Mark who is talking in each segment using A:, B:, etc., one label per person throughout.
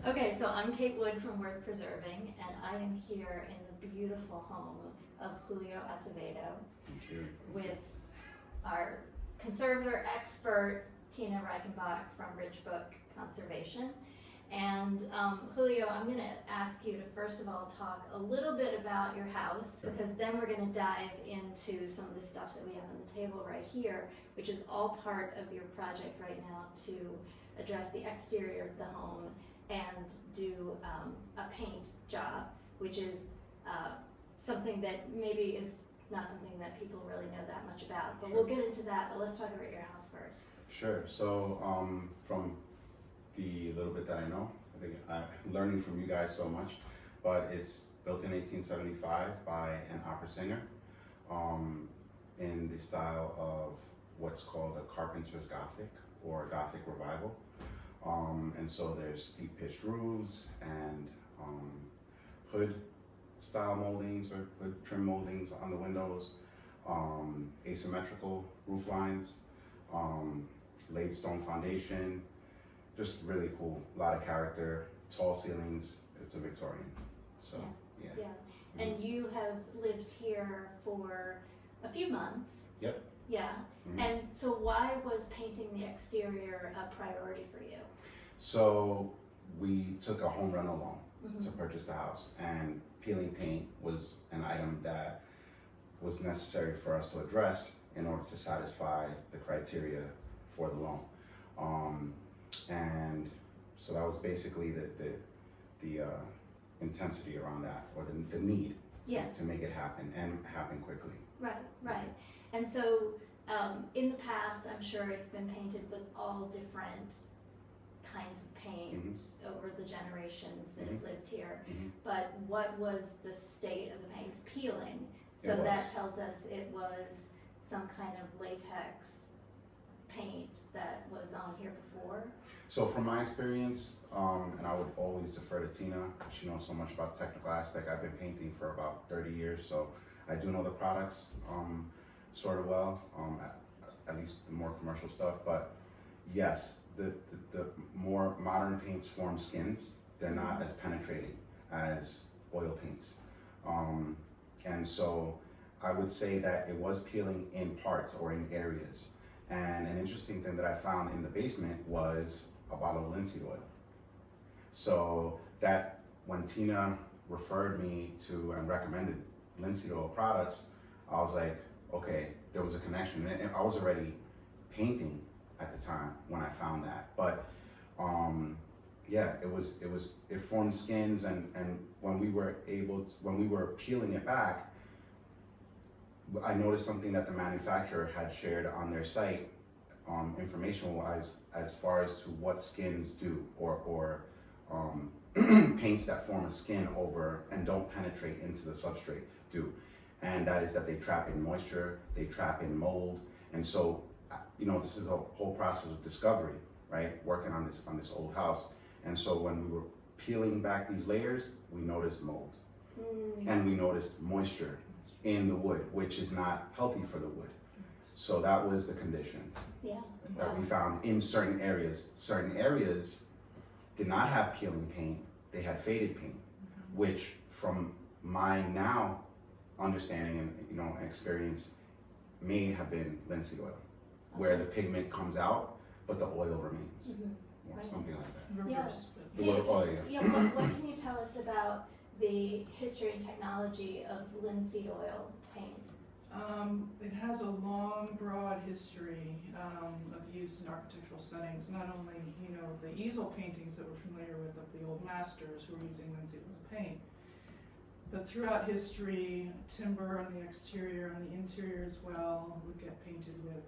A: Okay, so I'm Kate Wood from Worth Preserving, and I am here in the beautiful home of Julio Acevedo
B: Thank you.
A: with our conservator expert, Tina Reichenbach from Ridge Book Conservation. And Julio, I'm going to ask you to first of all talk a little bit about your house, because then we're going to dive into some of the stuff that we have on the table right here, which is all part of your project right now to address the exterior of the home and do a paint job, which is something that maybe is not something that people really know that much about. But
B: Sure.
A: we'll get into that, but let's talk about your house first.
B: Sure. So from the little bit that I know, I think I'm learning from you guys so much, but it's built in 1875 by an opera singer in the style of what's called a carpenter's Gothic or Gothic revival. And so there's steep pitched roofs and hood style moldings or hood trim moldings on the windows, asymmetrical roof lines, laid stone foundation, just really cool, a lot of character, tall ceilings. It's a Victorian, so yeah.
A: Yeah, and you have lived here for a few months.
B: Yep.
A: Yeah,
B: Mhm.
A: and so why was painting the exterior a priority for you?
B: So we took a home rental loan
A: Mhm.
B: to purchase the house, and peeling paint was an item that was necessary for us to address in order to satisfy the criteria for the loan. And so that was basically the intensity around that, or the need to make it happen and happen quickly.
A: Right, right. And so in the past, I'm sure it's been painted with all different kinds of paint over the generations that have lived here. But what was the state of the paint? It was peeling. So that tells us it was some kind of latex paint that was on here before.
B: So from my experience, and I would always defer to Tina, she knows so much about the technical aspect. I've been painting for about 30 years, so I do know the products sort of well, at least the more commercial stuff. But yes, the more modern paints form skins. They're not as penetrating as oil paints. And so I would say that it was peeling in parts or in areas. And an interesting thing that I found in the basement was a bottle of linseed oil. So that when Tina referred me to and recommended linseed oil products, I was like, okay, there was a connection. And I was already painting at the time when I found that. But yeah, it formed skins, and when we were peeling it back, I noticed something that the manufacturer had shared on their site, information-wise, as far as to what skins do, or paints that form a skin over and don't penetrate into the substrate do. And that is that they trap in moisture, they trap in mold. And so, this is a whole process of discovery, right? Working on this old house. And so when we were peeling back these layers, we noticed mold. And we noticed moisture in the wood, which is not healthy for the wood. So that was the condition that we found in certain areas. Certain areas did not have peeling paint, they had faded paint, which from my now understanding and experience may have been linseed oil, where the pigment comes out, but the oil remains, or something like that.
C: Reverse.
A: What can you tell us about the history and technology of linseed oil paint?
C: It has a long, broad history of use in architectural settings. Not only, the easel paintings that we're familiar with of the old masters who were using linseed oil paint, but throughout history, timber on the exterior and the interior as well would get painted with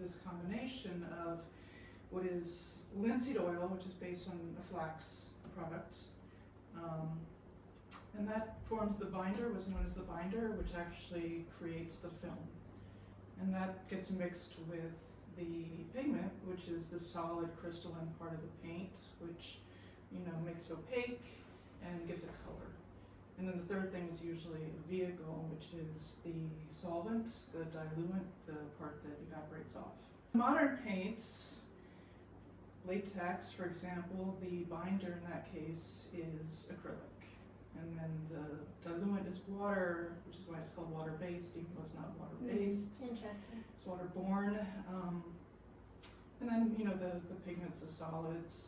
C: this combination of what is linseed oil, which is based on a flax product, and that forms the binder, what's known as the binder, which actually creates the film. And that gets mixed with the pigment, which is the solid crystalline part of the paint, which makes it opaque and gives it color. And then the third thing is usually a vehicle, which is the solvent, the diluent, the part that evaporates off. Modern paints latex, for example, the binder in that case is acrylic. And then the diluent is water, which is why it's called water-based, even though it's not water-based.
A: Interesting.
C: It's waterborne. And then, the pigments, the solids.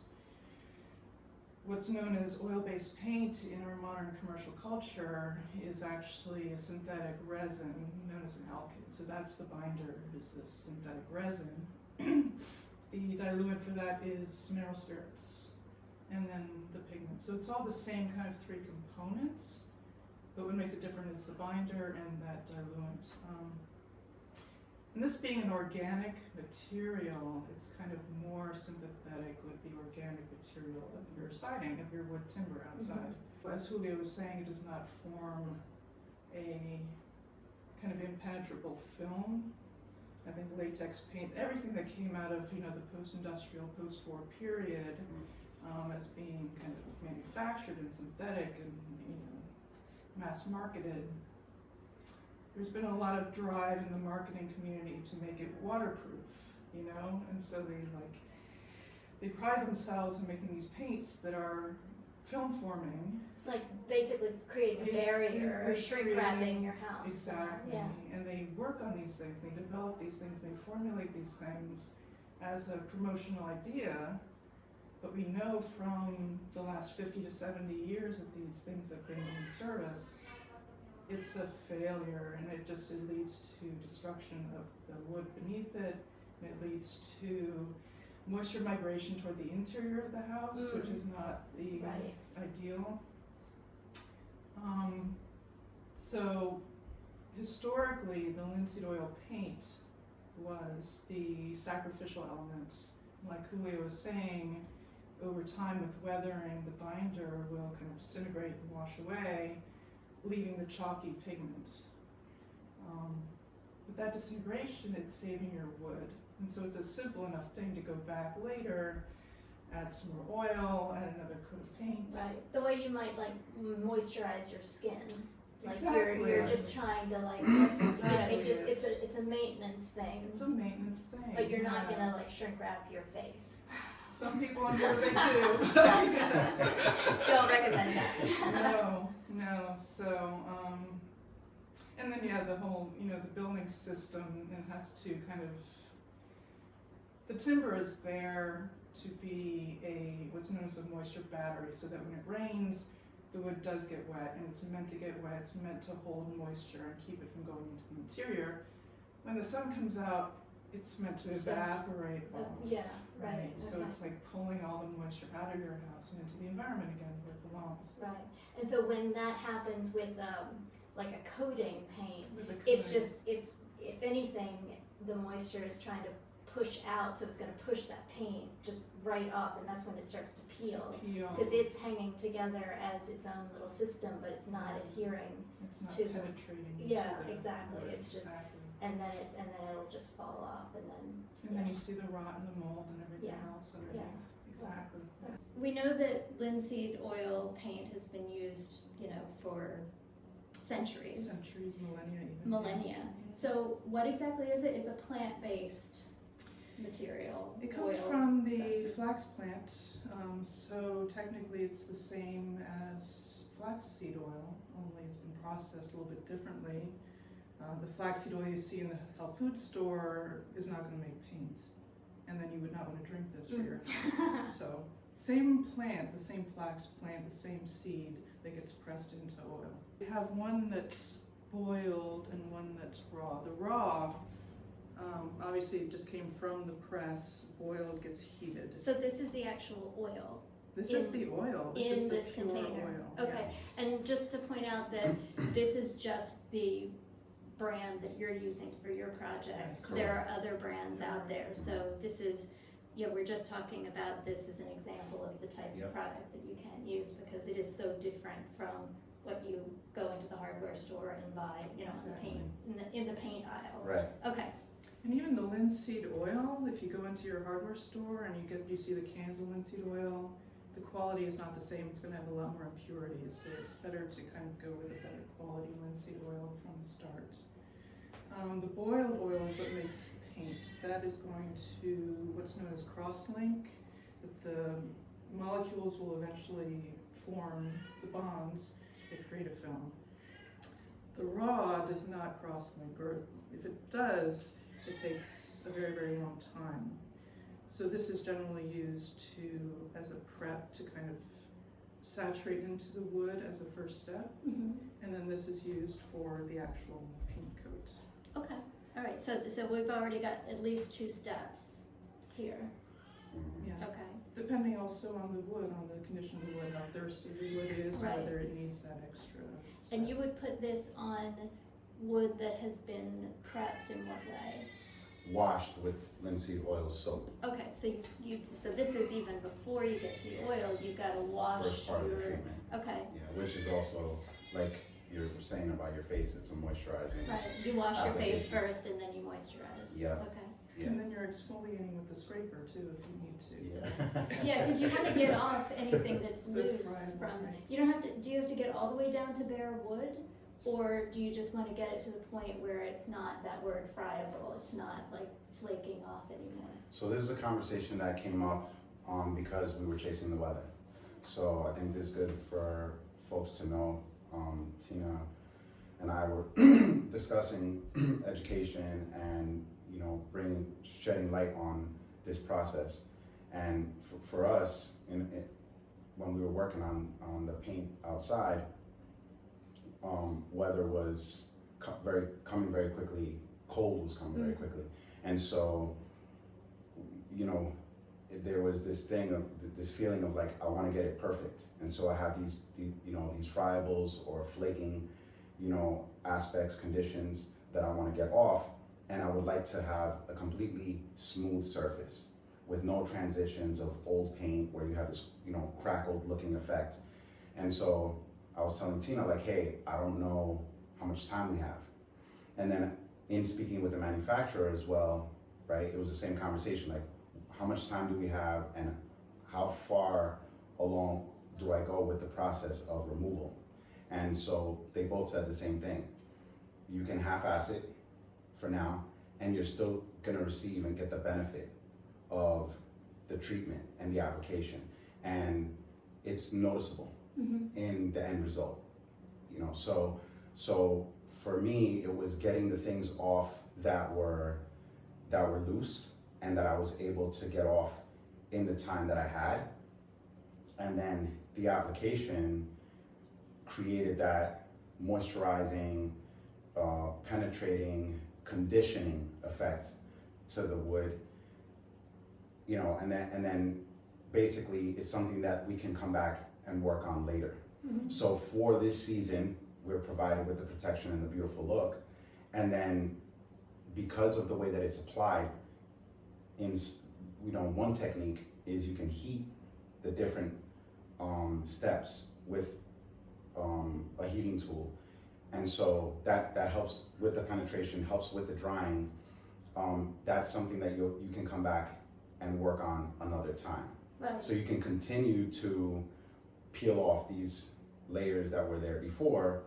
C: What's known as oil-based paint in our modern commercial culture is actually a synthetic resin known as an alkyd. So that's the binder, is this synthetic resin. The diluent for that is mineral spirits, and then the pigment. So it's all the same kind of three components, but what makes it different is the binder and that diluent. And this being an organic material, it's kind of more sympathetic with the organic material of your siding, of your wood timber outside. As Julio was saying, it does not form a kind of impenetrable film. I think latex paint, everything that came out of the post-industrial, post-war period, as being kind of manufactured and synthetic and mass marketed. There's been a lot of drive in the marketing community to make it waterproof, and so they pride themselves in making these paints that are film forming.
A: Like basically creating a barrier or shrink wrapping your house.
C: Exactly.
A: Yeah.
C: And they work on these things, they develop these things, they formulate these things as a promotional idea. But we know from the last 50 to 70 years that these things have been in service, it's a failure, and it just leads to destruction of the wood beneath it, and it leads to moisture migration toward the interior of the house, which is not the ideal. So historically, the linseed oil paint was the sacrificial element. Like Julio was saying, over time with weathering, the binder will kind of disintegrate and wash away, leaving the chalky pigment. With that disintegration, it's saving your wood. And so it's a simple enough thing to go back later, add some more oil, add another coat of paint.
A: Right. The way you might moisturize your skin. Like
C: Exactly.
A: you're just trying to
C: Exactly.
A: it's a maintenance thing.
C: It's a maintenance thing.
A: But you're not gonna shrink wrap your face.
C: Some people unfortunately do.
A: Don't recommend that.
C: No. So, and then the whole, the building system, it has to kind of, the timber is there to be what's known as a moisture battery, so that when it rains, the wood does get wet, and it's meant to get wet. It's meant to hold moisture and keep it from going into the interior. When the sun comes out, it's meant to evaporate off.
A: Yeah, right.
C: So it's like pulling all the moisture out of your house and into the environment again where it belongs.
A: Right. And so when that happens with like a coating paint,
C: With the
A: it's
C: coating.
A: just if anything, the moisture is trying to push out, so it's going to push that paint just right off, and that's when it starts to peel. Because it's hanging together as its own little system, but it's not adhering.
C: It's not
A: to the-
C: penetrating.
A: Yeah,
C: into the
A: exactly.
C: wood.
A: It's just-
C: Exactly.
A: And then it'll just fall off, and then.
C: And then you see the rot and the mold and everything
A: Yeah.
C: else underneath. Exactly.
D: We know that linseed oil paint has been used, for centuries,
C: Millennia even.
D: millennia. So what exactly is it? It's a plant-based material.
C: It comes
D: oil
C: from the
D: substance.
C: flax plant, so technically it's the same as flaxseed oil, only it's been processed a little bit differently. The flaxseed oil you see in the health food store is not going to make paint, and then you would not want to drink this for your health. So, same plant, the same flax plant, the same seed that gets pressed into oil. We have one that's boiled and one that's raw. The raw, obviously it just came from the press, boiled, gets heated.
D: So this is the actual oil
C: This
D: in-
C: is the oil. This
D: in
C: is the
D: this
C: pure
D: container.
C: oil.
D: Okay.
C: Yes.
D: And just to point out that this is just the brand that you're using for your project.
C: Correct.
D: There are other brands out there. So this is, we're just talking about this as an example of the type of product that you can use, because it is so different from what you go into the hardware store and buy,
C: Exactly.
D: in the paint aisle.
B: Right.
D: Okay.
C: And even the linseed oil, if you go into your hardware store and you see the cans of linseed oil, the quality is not the same. It's going to have a lot more impurities, so it's better to kind of go with a better quality linseed oil from the start. The boiled oil is what makes paint. That is going to what's known as cross-link. But the molecules will eventually form the bonds that create a film. The raw does not cross-link, or if it does, it takes a very, very long time. So this is generally used as a prep to kind of saturate into the wood as a first step, and then this is used for the actual paint coat.
D: Okay, all right, so we've already got at least 2 steps here,
B: Mhm.
C: Yeah.
D: okay.
C: Depending also on the wood, on the condition of the wood, how thirsty the wood is,
D: Right.
C: whether it needs that extra
D: And
C: step.
D: you would put this on wood that has been prepped in what way?
B: Washed with linseed oil soap,
D: Okay, so so this is even before you get to the oil, you've gotta wash
B: first part of the
D: your,
B: treatment.
D: okay,
B: Yeah, which is also, like you were saying about your face, it's a moisturizing.
D: right, you wash your face
B: Application.
D: first and then you moisturize.
B: Yeah.
D: Okay.
B: Yeah.
C: And then you're exfoliating with the scraper too, if you need to.
B: Yeah.
D: Yeah, because you want to get off anything that's
C: The
D: loose
C: friable,
D: from,
C: right.
D: you don't have to, do you have to get all the way down to bare wood? Or do you just want to get it to the point where it's not that word friable, it's not like flaking off anymore?
B: So this is a conversation that came up because we were chasing the weather. So I think this is good for folks to know. Tina and I were discussing education and shedding light on this process. And for us, when we were working on the paint outside, weather was coming very quickly. Cold was coming very quickly, and so there was this feeling of like, I want to get it perfect, and so I have these friables or flaking aspects, conditions that I want to get off, and I would like to have a completely smooth surface with no transitions of old paint where you have this crackled looking effect. And so I was telling Tina, like, hey, I don't know how much time we have. And then in speaking with the manufacturer as well, right, it was the same conversation, like, how much time do we have and how far along do I go with the process of removal? And so they both said the same thing. You can half-ass it for now, and you're still gonna receive and get the benefit of the treatment and the application. And it's noticeable in the end result. So for me, it was getting the things off that were loose and that I was able to get off in the time that I had. And then the application created that moisturizing, penetrating, conditioning effect to the wood, and then basically it's something that we can come back and work on later. So for this season, we're provided with the protection and the beautiful look, and then because of the way that it's applied, one technique is you can heat the different steps with a heating tool, and so that helps with the penetration, helps with the drying. That's something that you can come back and work on another time.
D: Right.
B: So you can continue to peel off these layers that were there before,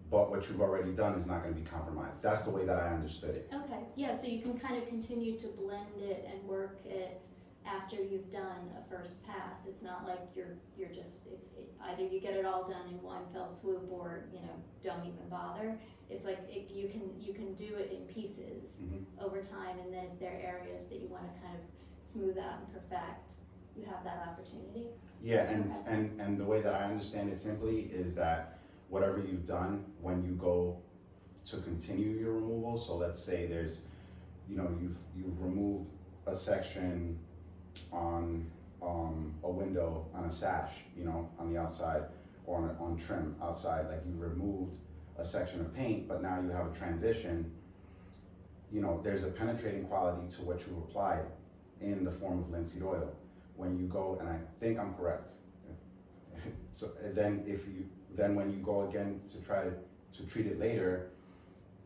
B: but what you've already done is not going to be compromised. That's the way that I understood it.
D: Okay, yeah, so you can kind of continue to blend it and work it after you've done a first pass. It's not like you're just, either you get it all done in one fell swoop or, don't even bother. It's like you can do it in pieces over time, and then if there are areas that you want to kind of smooth out and perfect, you have that opportunity.
B: Yeah, and the way that I understand it simply is that whatever you've done, when you go to continue your removal, so let's say there's, you've removed a section on a window, on a sash, on the outside, or on trim outside, like you've removed a section of paint, but now you have a transition, there's a penetrating quality to what you applied in the form of linseed oil. When you go, and I think I'm correct, so then when you go again to try to treat it later,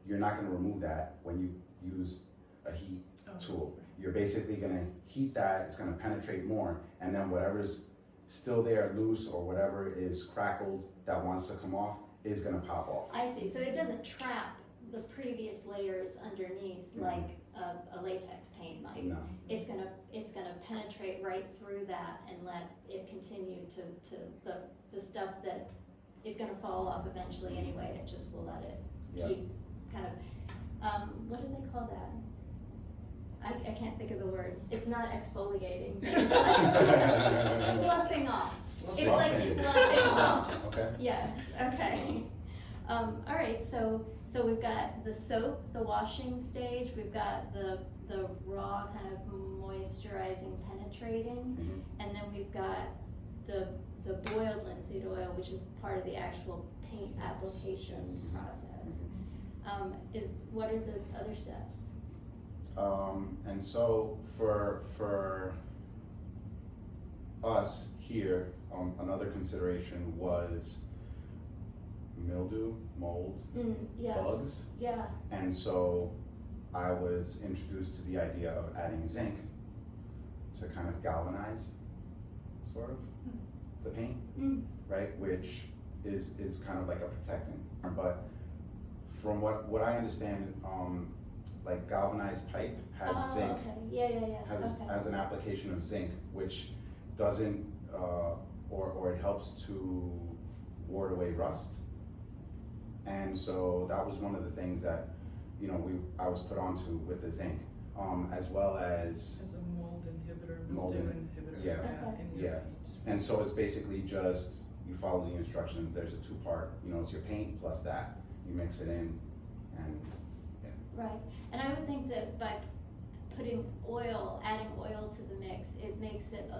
B: you're not going to remove that when you use a heat tool. You're basically going to heat that, it's going to penetrate more, and then whatever's still there loose or whatever is crackled that wants to come off is going to pop off.
D: I see, so it doesn't trap the previous layers underneath like a latex paint might.
B: No.
D: It's gonna penetrate right through that and let it continue to the stuff that is gonna fall off eventually anyway, it just will let it
B: Yeah.
D: keep kind of, what do they call that? I can't think of the word. It's not exfoliating, but it's like sloughing off. It's like
B: Sloughing.
D: sloughing off.
B: Okay.
D: Yes, okay. All right, so we've got the soap, the washing stage, we've got the raw kind of moisturizing, penetrating,
B: Mhm.
D: and then we've got the boiled linseed oil, which is part of the actual paint application process. What are the other steps?
B: And so for us here, another consideration was mildew, mold,
D: Yes,
B: bugs.
D: yeah,
B: And so I was introduced to the idea of adding zinc to kind of galvanize, sort of, the paint, right? Which is kind of like a protecting. But from what I understand, like galvanized pipe has zinc,
D: okay, yeah,
B: has
D: okay.
B: an application of zinc, which doesn't, or it helps to ward away rust. And so that was one of the things that, you know, I was put onto with the zinc, as well as
C: a mold inhibitor,
B: Mold
C: mildew
B: in-
C: inhibitor.
B: yeah.
D: Okay.
C: in your
B: Yeah.
C: paint.
B: And so it's basically just, you follow the instructions, there's a two-part, you know, it's your paint plus that, you mix it in, and
D: Right, and I would think that by putting oil, adding oil to the mix, it makes it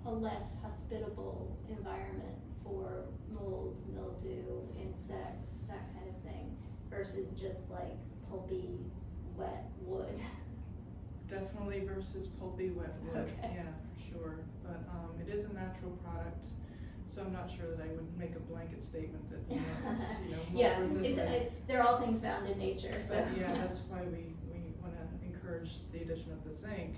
D: a less hospitable environment for mold, mildew, insects, that kind of thing, versus just like pulpy, wet wood.
C: Definitely versus pulpy wet wood,
D: Okay.
C: yeah, for sure. But it is a natural product, so I'm not sure that I would make a blanket statement that, you know, it's, you know,
D: Yeah,
C: mold resistant.
D: they're all things found in nature, so.
C: But yeah, that's why we wanna encourage the addition of the zinc,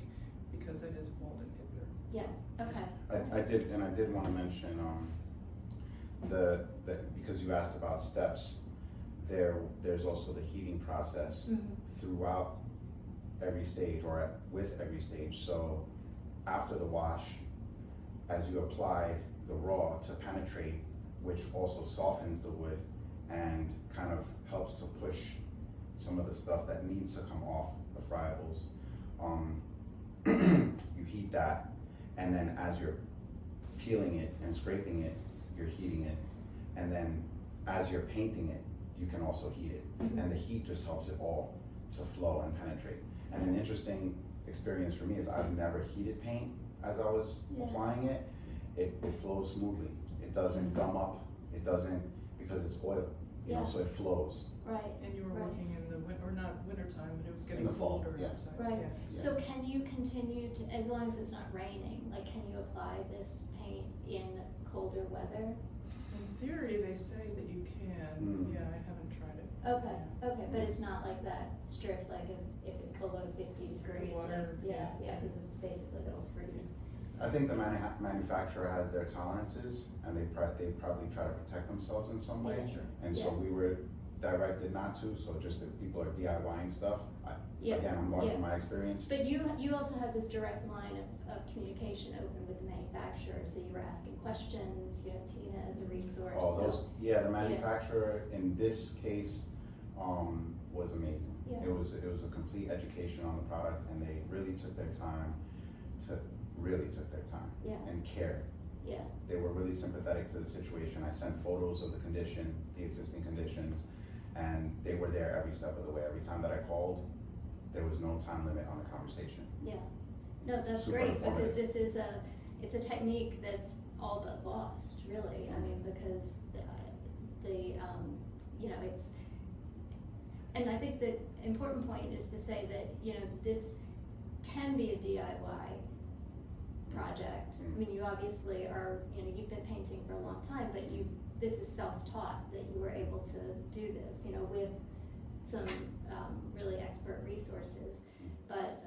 C: because it is a mold inhibitor.
D: Yeah, okay.
B: I did wanna mention, because you asked about steps, there's also the heating process throughout every stage, or with every stage. So after the wash, as you apply the raw to penetrate, which also softens the wood and kind of helps to push some of the stuff that needs to come off the friables, you heat that, and then as you're peeling it and scraping it, you're heating it, and then as you're painting it, you can also heat it, and the heat just helps it all to flow and penetrate. And an interesting experience for me is I've never heated paint as I was applying it. It flows smoothly. It doesn't gum up. It doesn't, because it's oil, you know, so it flows.
D: Right.
C: And you were
D: Right.
C: working in the winter, or not wintertime, but it was
B: In
C: getting
B: the fall,
C: colder
B: yeah.
C: outside.
D: Right.
C: Yeah.
D: So can you continue to, as long as it's not raining, like can you apply this paint in colder weather?
C: In theory, they say that you can. Yeah, I haven't tried it.
D: Okay, but it's not like that strict, like if it's below 50 degrees,
C: water,
D: like, yeah, because basically it'll freeze.
B: I think the manufacturer has their tolerances, and they probably try to protect themselves in some way.
D: Yeah, sure.
B: And so we were directed not to, so just if people are DIYing stuff, again, I'm going from my experience.
D: But you also have this direct line of communication open with the manufacturer, so you were asking questions, you have Tina as a resource.
B: The manufacturer in this case, was amazing.
D: Yeah.
B: It was a complete education on the product, and they really took their time and cared.
D: Yeah.
B: They were really sympathetic to the situation. I sent photos of the existing conditions, and they were there every step of the way. Every time that I called, there was no time limit on the conversation.
D: Yeah, no, that's
B: Super
D: great, because
B: informative.
D: this is it's a technique that's all but lost, really. I mean, because you know, it's, and I think the important point is to say that, you know, this can be a DIY project. I mean, you obviously are, you know, you've been painting for a long time, but this is self-taught that you were able to do this, you know, with some really expert resources. but,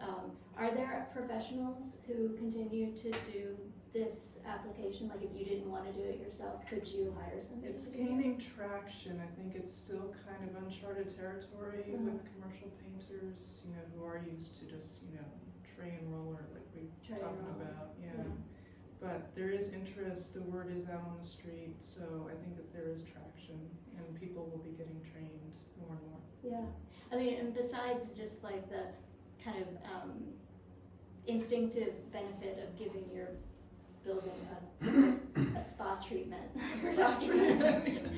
D: are there professionals who continue to do this application? Like if you didn't wanna do it yourself, could you hire somebody
C: It's
D: to do
C: gaining
D: this?
C: traction. I think it's still kind of uncharted territory with commercial painters, who are used to just, tray and roller like we
D: Tray and
C: talking
D: roller.
C: about,
D: Yeah.
C: But there is interest, the word is out on the street, so I think that there is traction and people will be getting trained more and more.
D: Yeah, I mean, and besides just like the kind of, instinctive benefit of giving your building a spa treatment.
C: Spa treatment.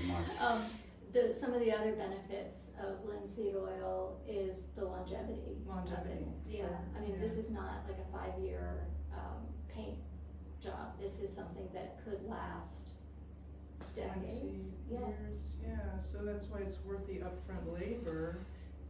D: Some of the other benefits of linseed oil is the longevity.
C: Longevity,
D: of it. Yeah,
C: sure,
D: I mean,
C: yeah.
D: this is not like a 5-year, paint job. This is something that could last
C: 20
D: decades. Yeah.
C: years, yeah, so that's why it's worth the upfront labor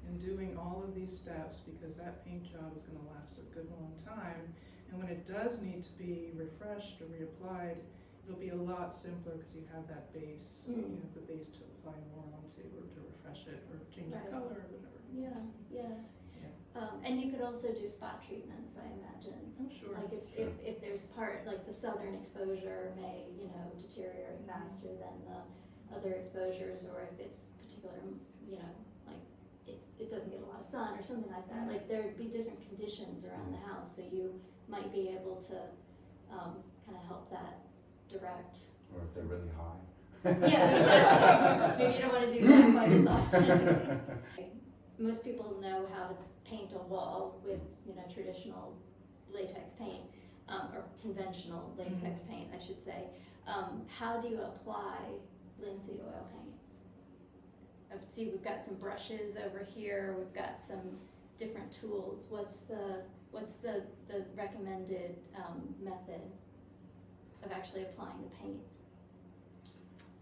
C: in doing all of these steps, because that paint job is gonna last a good long time. And when it does need to be refreshed or reapplied, it'll be a lot simpler because you have that base, the base to apply more onto, or to refresh it, or change
D: Right.
C: the color, or whatever.
D: Yeah. And you could also do spot treatments, I imagine.
C: Oh, sure.
D: Like if there's part, like the southern exposure may, deteriorate faster than the other exposures, or if it's particular, like it doesn't get a lot of sun or something like that. Like there'd be different conditions around the house, so you might be able to, kind of help that direct.
B: Or if they're really high.
D: Yeah, exactly. Maybe you don't wanna do that quite as often. Most people know how to paint a wall with, traditional latex paint, or conventional latex paint, I should say. How do you apply linseed oil paint? See, we've got some brushes over here, we've got some different tools. What's the recommended, method of actually applying the paint?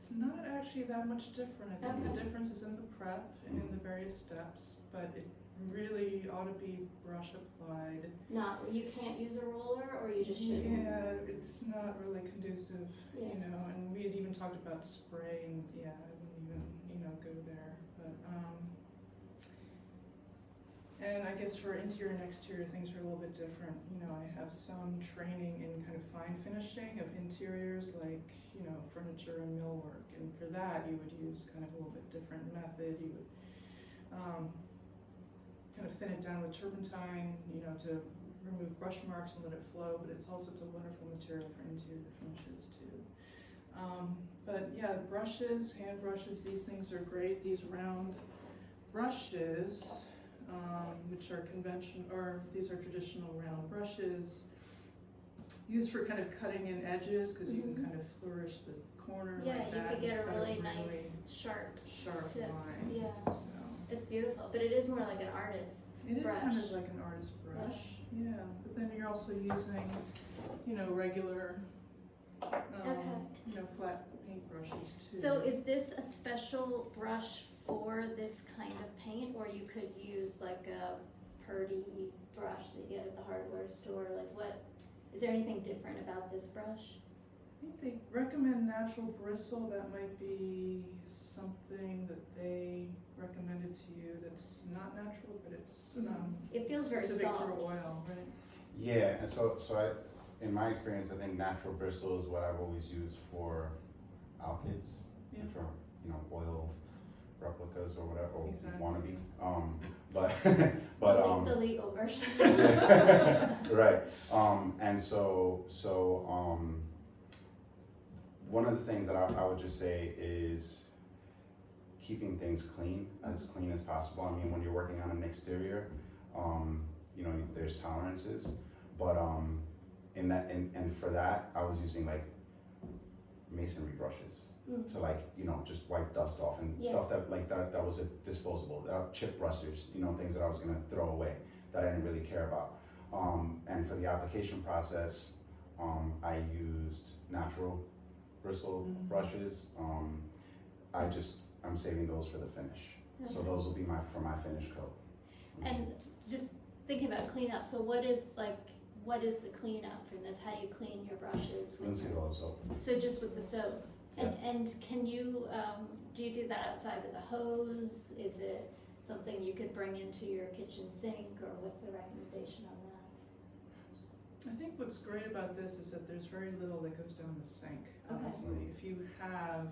C: It's not actually that much different. I think
D: Okay.
C: the difference is in the prep and in the various steps, but it really ought to be brush applied.
D: You can't use a roller, or you just shouldn't?
C: Yeah, it's not really conducive,
D: Yeah.
C: and we had even talked about spray, and I wouldn't even, go there, but, and I guess for interior and exterior, things are a little bit different. I have some training in kind of fine finishing of interiors, like, furniture and millwork, and for that, you would use kind of a little bit different method. You would, kind of thin it down with turpentine, to remove brush marks and let it flow, but it's also a wonderful material for interior finishes too. But yeah, brushes, hand brushes, these things are great. These round brushes, which are these are traditional round brushes, used for kind of cutting in edges, because you can kind of flourish the corner
D: Yeah,
C: like that.
D: you could get
C: and
D: a
C: cut
D: really
C: really
D: nice, sharp tip.
C: line.
D: Yeah.
C: So.
D: It's beautiful, but it is more like an artist's
C: It is
D: brush.
C: kind of like an artist's brush, yeah. But then you're also using, regular, flat paint brushes too.
D: So is this a special brush for this kind of paint, or you could use like a Purdy brush that you get at the hardware store? Like is there anything different about this brush?
C: I think they recommend natural bristle. That might be something that they recommended to you that's not natural, but it's
D: It feels very
C: specific
D: soft.
C: for oil, right?
B: Yeah, and so in my experience, I think natural bristle is what I've always used for alkyds,
C: Yeah.
B: which are, oil replicas or whatever, or
C: Exactly.
B: wannabe. But
D: The legal version.
B: right. And so one of the things that I would just say is keeping things clean as possible. I mean, when you're working on an exterior, there's tolerances, but and for that, I was using like masonry brushes to just wipe dust off and stuff that was disposable, chip brushes, things that I was gonna throw away that I didn't really care about. And for the application process, I used natural bristle brushes. I'm saving those for the finish.
D: Okay.
B: So those will be for my finish coat.
D: And just thinking about cleanup, so what is the cleanup from this? How do you clean your brushes?
B: Linseed oil soap.
D: So just with the soap? And can you, do you do that outside with a hose? Is it something you could bring into your kitchen sink, or what's the recommendation on that?
C: I think what's great about this is that there's very little that goes down the sink,
D: Okay.
C: honestly. If you have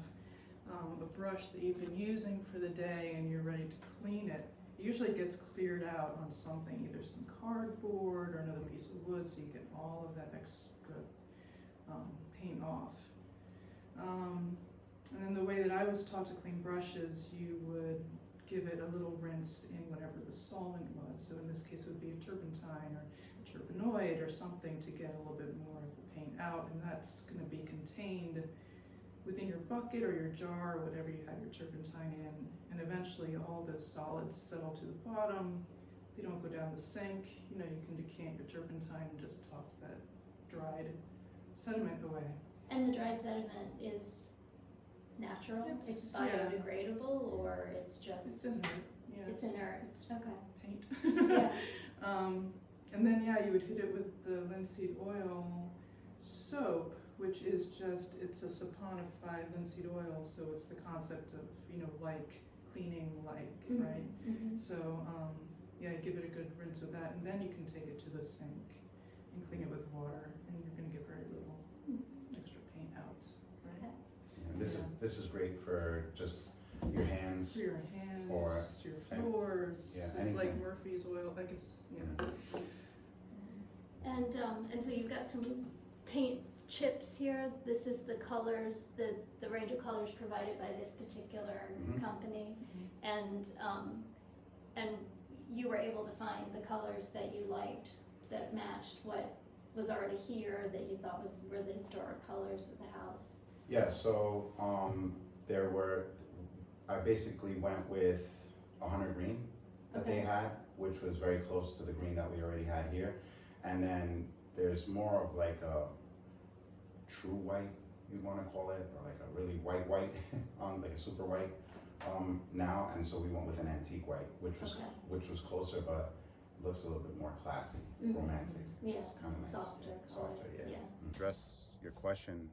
C: a brush that you've been using for the day and you're ready to clean it, it usually gets cleared out on something, either some cardboard or another piece of wood, so you get all of that extra paint off. And then the way that I was taught to clean brushes, you would give it a little rinse in whatever the solvent was. So in this case, it would be a turpentine or turpenoid or something to get a little bit more of the paint out, and that's going to be contained within your bucket or your jar or whatever you have your turpentine in, and eventually all those solids settle to the bottom. They don't go down the sink. You know, you can decant your turpentine and just toss that dried sediment away.
D: And the dried sediment is natural? It's
C: yeah.
D: biodegradable, or it's just?
C: It's inert. Yeah,
D: It's inert, okay.
C: paint.
D: Yeah.
C: And then you would hit it with the linseed oil soap, which is just, it's a saponified linseed oil, so it's the concept of, like cleaning,
D: Mm-hmm.
C: right?
D: Mm-hmm.
C: So, give it a good rinse with that, and then you can take it to the sink and clean it with water, and you're gonna get very little extra paint out, right?
D: Okay.
B: And this is great for just your hands.
C: For your hands,
B: Or-
C: your floors,
B: Yeah,
C: it's like
B: anything.
C: Murphy's oil, I guess,
D: And so you've got some paint chips here. This is the colors, the range of colors provided by this particular
B: Mhm.
D: company. And you were able to find the colors that you liked that matched what was already here, that you thought were the historic colors of the house.
B: Yeah, so I basically went with a hunter green that they
D: Okay.
B: had, which was very close to the green that we already had here. And then there's more of like a true white, you'd want to call it, or like a really white, like a super white now. And so we went with an antique white, which was closer, but looks a little bit more classy,
D: Mhm.
B: romantic.
D: Yeah,
B: It's kind of nice.
D: softer color.
B: Softer, yeah.
D: Yeah.
B: Address your question,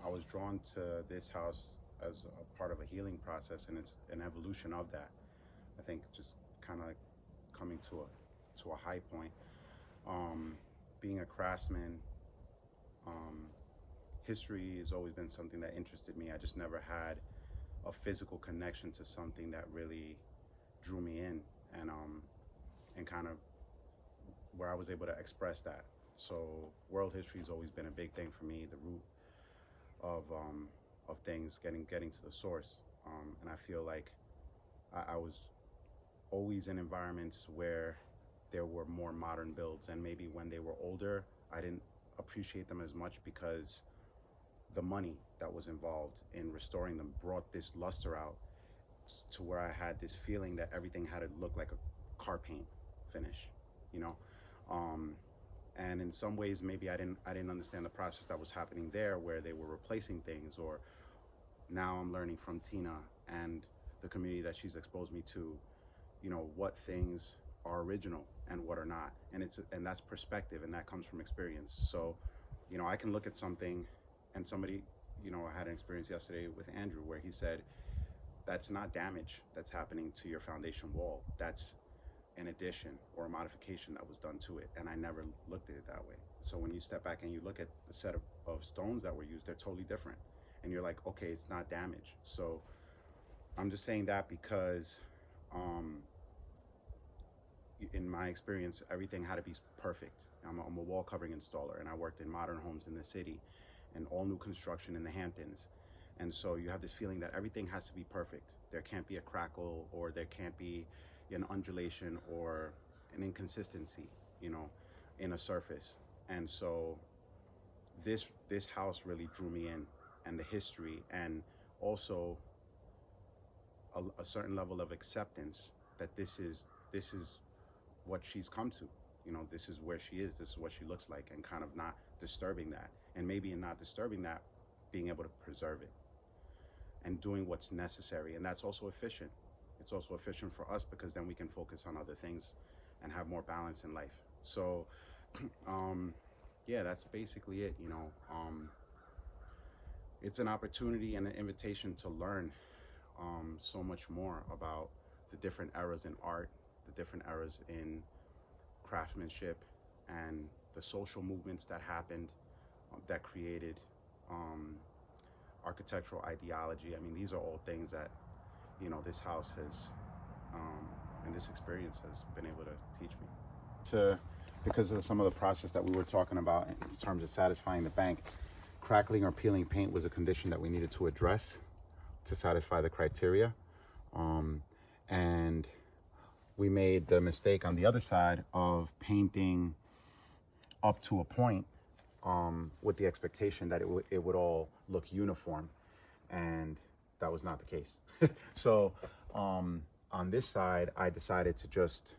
B: I was drawn to this house as a part of a healing process, and it's an evolution of that. I think just kind of coming to a high point. Being a craftsman, history has always been something that interested me. I just never had a physical connection to something that really drew me in, and kind of where I was able to express that. So world history has always been a big thing for me, the root of things, getting to the source. And I feel like I was always in environments where there were more modern builds, and maybe when they were older, I didn't appreciate them as much because the money that was involved in restoring them brought this luster out to where I had this feeling that everything had to look like a car paint finish, and in some ways maybe I didn't understand the process that was happening there, where they were replacing things. Or now I'm learning from Tina and the community that she's exposed me to, what things are original and what are not, and that's perspective, and that comes from experience. So I can look at something, and somebody, I had an experience yesterday with Andrew where he said that's not damage that's happening to your foundation wall, that's an addition or a modification that was done to it, and I never looked at it that way. So when you step back and you look at the set of stones that were used, they're totally different, and you're like, okay, it's not damage. So I'm just saying that because in my experience, everything had to be perfect. I'm a wall covering installer, and I worked in modern homes in the city and all new construction in the Hamptons. And so you have this feeling that everything has to be perfect. There can't be a crackle, or there can't be an undulation or an inconsistency, in a surface. And so this house really drew me in, and the history, and also a certain level of acceptance that this is what she's come to. This is where she is, this is what she looks like, and kind of not disturbing that. And maybe in not disturbing that, being able to preserve it and doing what's necessary. And that's also efficient. It's also efficient for us because then we can focus on other things and have more balance in life. So, that's basically it. It's an opportunity and an invitation to learn so much more about the different eras in art, the different eras in craftsmanship, and the social movements that happened that created architectural ideology. I mean, these are all things that, you know, this house has, and this experience has been able to teach me. Because of some of the process that we were talking about in terms of satisfying the bank, crackling or peeling paint was a condition that we needed to address to satisfy the criteria. And we made the mistake on the other side of painting up to a point with the expectation that it would all look uniform, and that was not the case. So on this side, I decided to just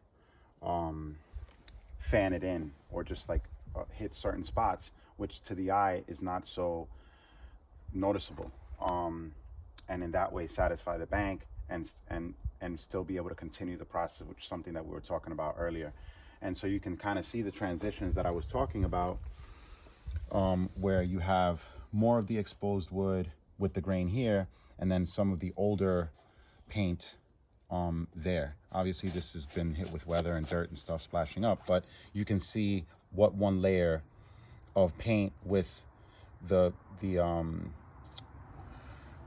B: fan it in, or just like hit certain spots, which to the eye is not so noticeable, and in that way satisfy the bank and still be able to continue the process, which is something that we were talking about earlier. And so you can kind of see the transitions that I was talking about, where you have more of the exposed wood with the grain here, and then some of the older paint there. Obviously this has been hit with weather and dirt and stuff splashing up, but you can see what one layer of paint with the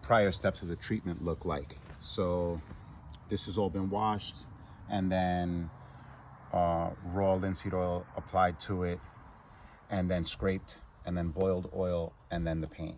B: prior steps of the treatment look like. So this has all been washed, and then raw linseed oil applied to it, and then scraped, and then boiled oil, and then the paint.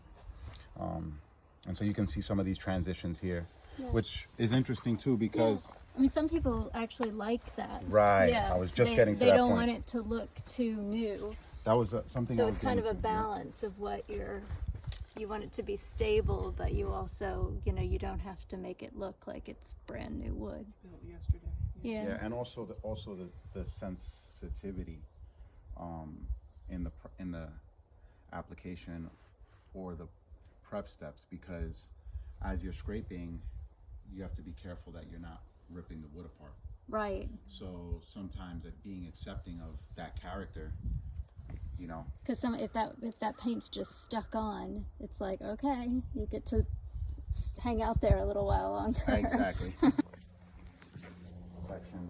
B: And so you can see some of these transitions here, which is interesting too, because
D: I mean, some people actually like that.
B: Right.
D: Yeah.
B: I was just getting to
D: they
B: that
D: don't
B: point.
D: want it to look too new.
B: That was something.
D: So
B: I was
D: it's kind of a
B: getting to, yeah.
D: balance of what you want it to be stable, but you also, you know, you don't have to make it look like it's brand new wood.
C: Built yesterday.
D: Yeah.
B: Yeah, and also the sensitivity in the application or the prep steps, because as you're scraping, you have to be careful that you're not ripping the wood apart.
D: Right.
B: So sometimes being accepting of that character, you know.
D: Because if that paint's just stuck on, it's like, okay, you get to hang out there a little while longer.
B: Exactly. Section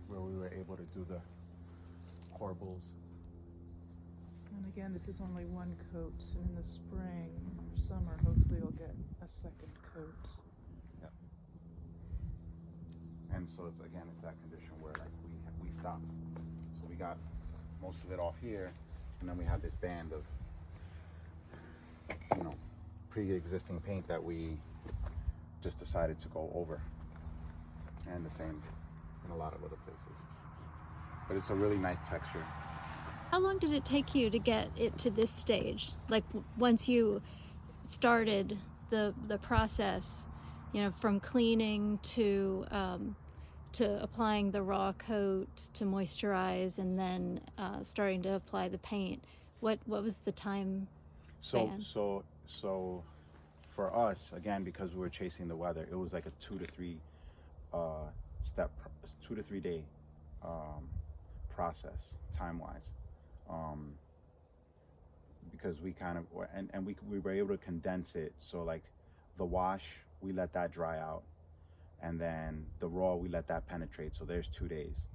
B: where we were able to do the corbels.
C: And again, this is only one coat. So in the spring or summer, hopefully you'll get a second coat.
B: Yep. And so it's that condition where like we stopped. So we got most of it off here, and then we have this band of, you know, pre-existing paint that we just decided to go over. And the same in a lot of other places. But it's a really nice texture.
D: How long did it take you to get it to this stage? Like once you started the process, you know, from cleaning to applying the raw coat to moisturize, and then starting to apply the paint. What was the time span?
B: So for us, again, because we were chasing the weather, it was like a 2 to 3 day process time-wise. Because we kind of, and we were able to condense it. So like the wash, we let that dry out, and then the raw, we let that penetrate. So there's 2 days.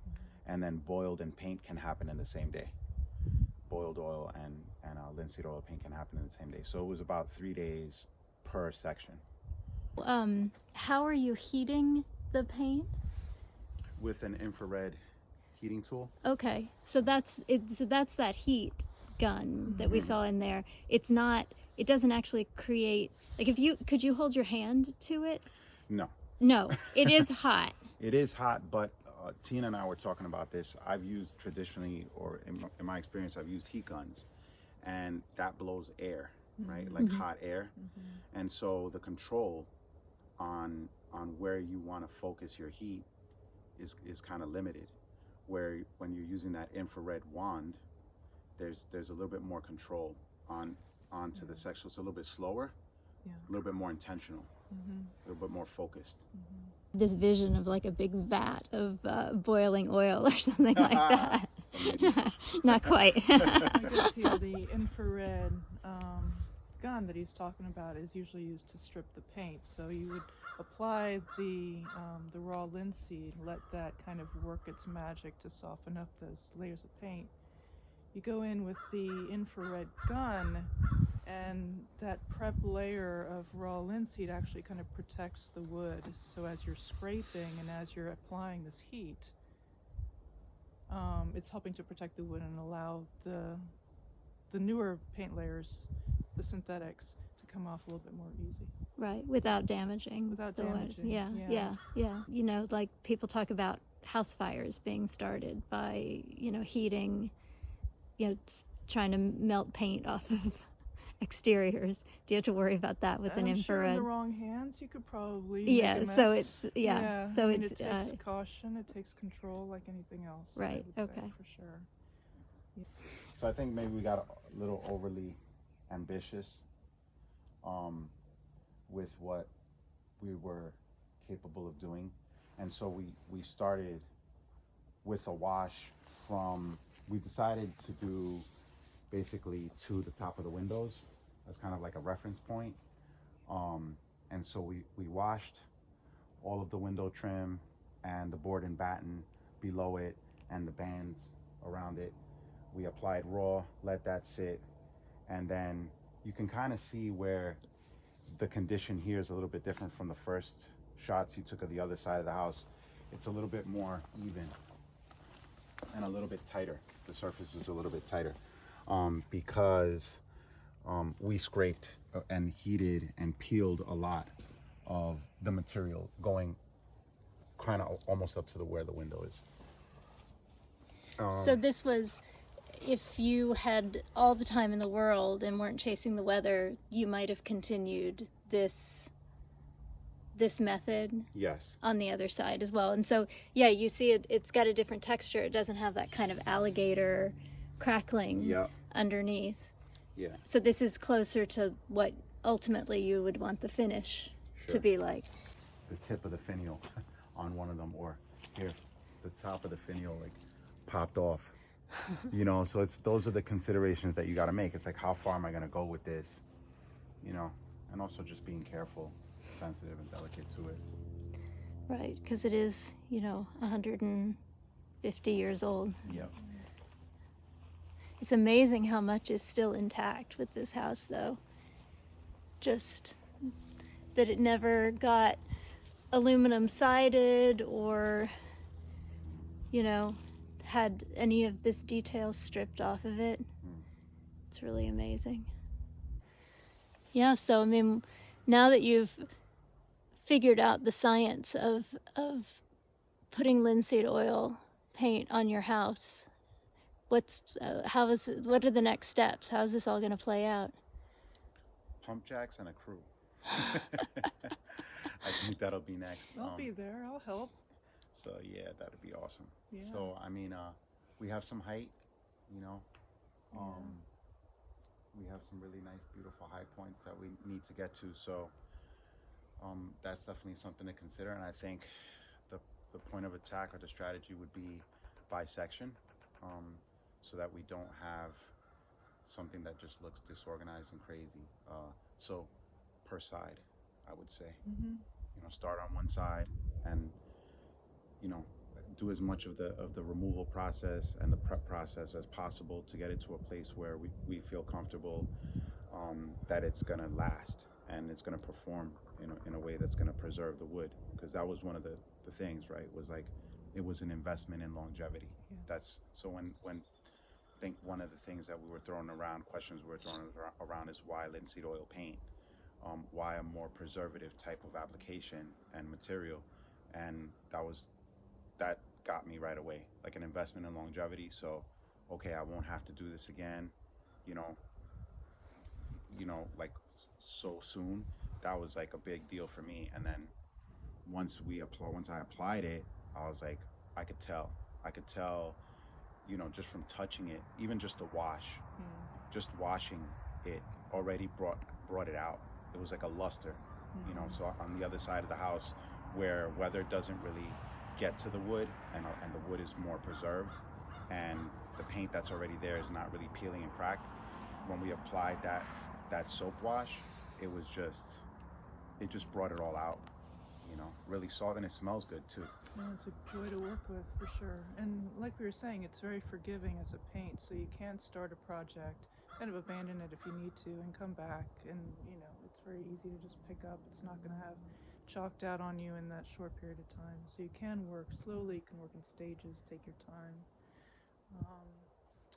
B: And then boiled and paint can happen in the same day. Boiled oil and linseed oil paint can happen in the same day. So it was about 3 days per section.
D: How are you heating the paint?
B: With an infrared heating tool.
D: Okay, so that's it. So that's that heat gun that we saw in there. It's not. It doesn't actually create. Like, could you hold your hand to it?
B: No.
D: No, it is hot.
B: It is hot, but Tina and I were talking about this. I've used traditionally, or in my experience, I've used heat guns, and that blows air, right? Like hot air. And so the control on where you want to focus your heat is kind of limited. Where when you're using that infrared wand, there's a little bit more control onto the section. It's a little bit slower, a little bit more intentional, a little bit more focused.
D: This vision of like a big vat of boiling oil or something like that. Not quite.
C: I just feel the infrared gun that he's talking about is usually used to strip the paint. So you would apply the raw linseed, let that kind of work its magic to soften up those layers of paint. You go in with the infrared gun, and that prep layer of raw linseed actually kind of protects the wood. So as you're scraping and as you're applying this heat, it's helping to protect the wood and allow the newer paint layers, the synthetics, to come off a little bit more easy.
D: Right, without damaging
C: Without
D: the wood.
C: damaging,
D: Yeah. You know, like people talk about house fires being started by, heating, trying to melt paint off of exteriors. Do you have to worry about that with an
C: I'm sure in
D: infrared?
C: the wrong hands, you could probably
D: Yeah,
C: make a
D: so
C: mess.
D: it's
C: I mean, it takes caution, it takes control like anything else. I
D: Right,
C: would say,
D: okay.
C: for sure.
B: So I think maybe we got a little overly ambitious with what we were capable of doing. And so we started with a wash we decided to do basically to the top of the windows. That's kind of like a reference point. And so we washed all of the window trim and the board and batten below it and the bands around it. We applied raw, let that sit, and then you can kind of see where the condition here is a little bit different from the first shots you took of the other side of the house. It's a little bit more even and a little bit tighter. The surface is a little bit tighter because we scraped and heated and peeled a lot of the material going kind of almost up to where the window is.
D: So this was, if you had all the time in the world and weren't chasing the weather, you might have continued this method
B: Yes.
D: on the other side as well. And so, yeah, you see it's got a different texture. It doesn't have that kind of alligator crackling
B: Yep.
D: underneath.
B: Yeah.
D: So this is closer to what ultimately you would want the finish to
B: Sure.
D: be like.
B: The tip of the finial on one of them, or here, the top of the finial like popped off. So those are the considerations that you got to make. It's like, how far am I going to go with this? And also just being careful, sensitive and delicate to it.
D: Right, because it is, 150 years old.
B: Yep.
D: It's amazing how much is still intact with this house, though. Just that it never got aluminum sided or, had any of this detail stripped off of it. It's really amazing. Yeah, so I mean, now that you've figured out the science of putting linseed oil paint on your house, what are the next steps? How is this all going to play out?
B: Pump jacks and a crew. I think that'll be next.
C: I'll be there, I'll help.
B: So yeah, that'd be awesome.
C: Yeah.
B: So I mean, we have some height, we have some really nice, beautiful high points that we need to get to. So that's definitely something to consider. And I think the point of attack or the strategy would be by section, so that we don't have something that just looks disorganized and crazy. So per side, I would say.
C: Mm-hmm.
B: Start on one side and do as much of the removal process and the prep process as possible to get it to a place where we feel comfortable that it's gonna last and it's gonna perform in a way that's gonna preserve the wood, because that was one of the things, right? Was like, it was an investment in longevity.
C: Yeah.
B: That's so when I think one of the things that questions we were throwing around is why linseed oil paint, why a more preservative type of application and material, and that got me right away, like an investment in longevity. So okay, I won't have to do this again, like so soon. That was like a big deal for me. And then once I applied it, I was like, I could tell, just from touching it, even just the wash, just washing it already brought it out. It was like a luster, so on the other side of the house where weather doesn't really get to the wood and the wood is more preserved and the paint that's already there is not really peeling and cracked. When we applied that that soap wash, it just brought it all out, you know, really soft, and it smells good too.
C: No, it's a joy to work with for sure. And like we were saying, it's very forgiving as a paint, so you can start a project, kind of abandon it if you need to, and come back. And you know, it's very easy to just pick up. It's not going to have chalked out on you in that short period of time. So you can work slowly, you can work in stages, take your time.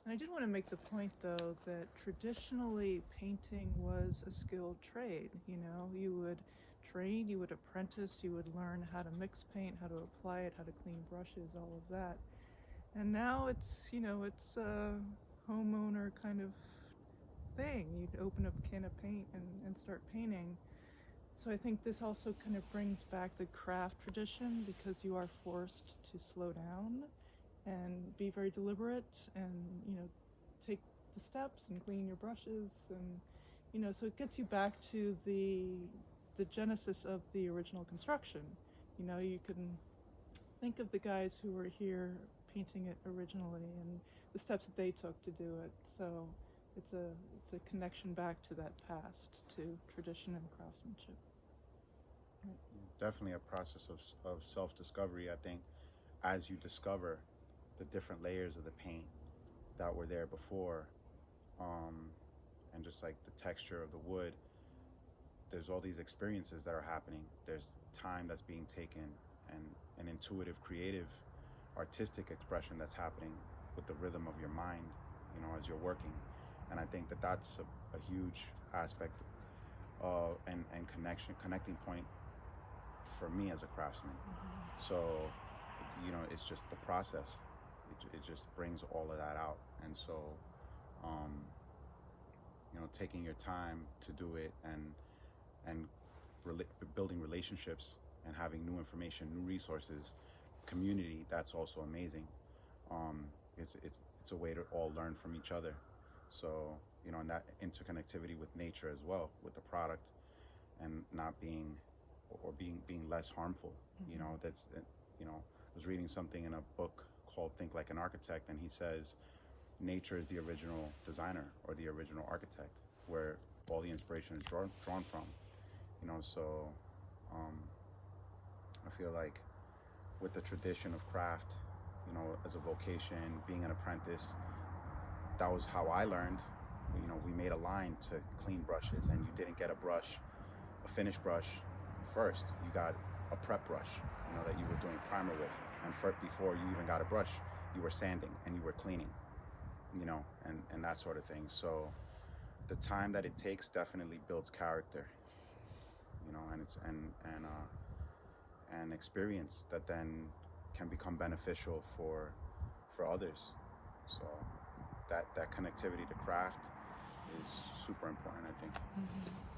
C: And I did want to make the point, though, that traditionally painting was a skilled trade. You know, you would train, you would apprentice, you would learn how to mix paint, how to apply it, how to clean brushes, all of that. And now it's, you know, it's a homeowner kind of thing. You'd open up a can of paint and start painting. So I think this also kind of brings back the craft tradition, because you are forced to slow down and be very deliberate and, you know, take the steps and clean your brushes, and, you know, so it gets you back to the genesis of the original construction. You know, you can think of the guys who were here painting it originally and the steps that they took to do it. So it's a connection back to that past, to tradition and craftsmanship. Right.
B: Definitely a process of self-discovery. I think as you discover the different layers of the paint that were there before, and just like the texture of the wood, there's all these experiences that are happening. There's time that's being taken, and an intuitive, creative, artistic expression that's happening with the rhythm of your mind, you know, as you're working. And I think that that's a huge aspect and connecting point for me as a craftsman. Mm-hmm. So, you know, it's just the process. It just brings all of that out. And so, you know, taking your time to do it and building relationships and having new information, new resources, community, that's also amazing. It's a way to all learn from each other. So, you know, and that interconnectivity with nature as well, with the product, and not being, or being less harmful. Mm-hmm. You know, that's, you know, I was reading something in a book called Think Like an Architect, and he says nature is the original designer or the original architect, where all the inspiration is drawn from. You know, so I feel like with the tradition of craft, you know, as a vocation, being an apprentice, that was how I learned. You know, we made a line to clean brushes, and you didn't get a finished brush first. You got a prep brush, you know, that you were doing primer with. And before you even got a brush, you were sanding and you were cleaning, you know, and that sort of thing. So the time that it takes definitely builds character, you know, and it's and experience that then can become beneficial for others. So that connectivity to craft is super important, I think.
C: Mm-hmm.